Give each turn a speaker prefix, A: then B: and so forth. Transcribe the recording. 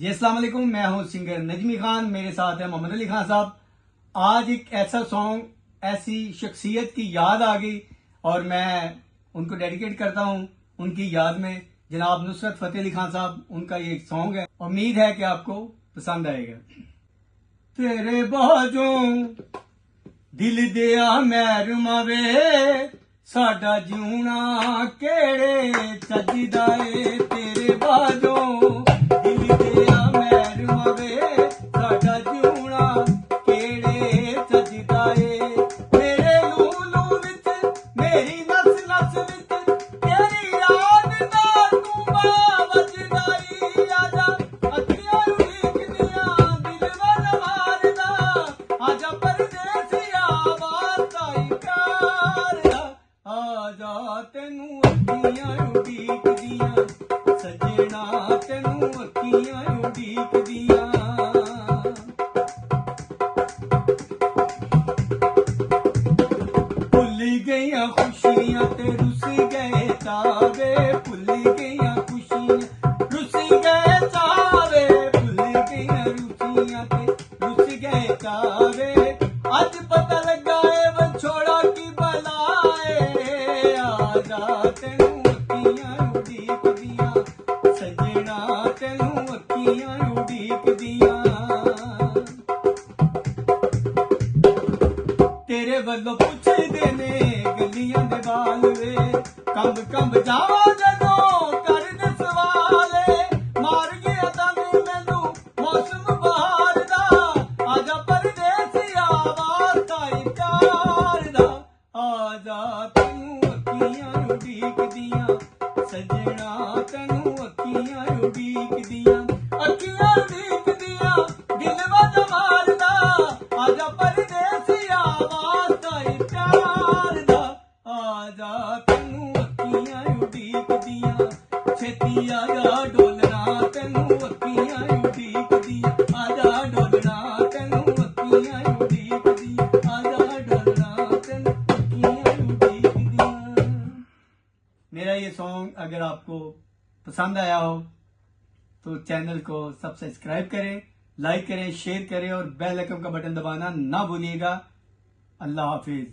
A: जी अस्सलाम वालेकुम, मैं हूं सिंगर नजमी खान, मेरे साथ है मोहम्मद अली खान साहब। आज एक ऐसा सॉन्ग, ऐसी शख्सियत की याद आ गई और मैं उनको डेडिकेट करता हूं उनकी याद में। जनाब नुसरत फतेह अली खान साहब, उनका ये एक सॉन्ग है, उम्मीद है कि आपको पसंद आएगा। तेरे बाजों दिल दिया मैरमा वे, साडा जीना केड़े चजदा ए। तेरे बाजों दिल दिया मैरमा वे, साडा जीना केड़े चजदा ए। मेरे लूलू विच मेरी नस नस विच तेरी याद दा तूंबा वजदा ई। आजा अखियां उड़ीकदियां दिल वल मारदा, आजा परदेसिया वारता ई प्यार दा। आजा तेनू अखियां उड़ीकदियां सजना, तेनू अखियां उड़ीकदियां। भुल गईयां खुशियां ते रुस गए चावे, भुल गईयां खुशियां रुस गए चावे, भुल गईयां रुसियां ते रुस गए चावे। अज पता लगा है बछोड़ा की बलाए, आजा तेनू अखियां उड़ीकदियां सजना, तेनू अखियां उड़ीकदियां। तेरे वल्लों पुछदे ने गलियां दे बाल वे, कंब कंब जावा जदों करदे सवाल। मार गया तन मैनू मौसम बहार दा, आजा परदेसिया वारता ई प्यार दा। आजा तेनू अखियां उड़ीकदियां सजना, तेनू अखियां उड़ीकदियां। अखियां उड़ीकदियां दिल वज मारदा, आजा परदेसिया वारता ई प्यार दा। आजा तेनू अखियां उड़ीकदियां छेती आजा डोलना, तेनू अखियां उड़ीकदियां। आजा डोलना तेनू अखियां उड़ीकदियां, आजा डोलना तेनू अखियां उड़ीकदियां। मेरा ये सॉन्ग अगर आपको पसंद आया हो तो चैनल को सब्सक्राइब करें, लाइक करें, शेयर करें और बेल आइकन का बटन दबाना ना भूलिएगा। अल्लाह हाफिज।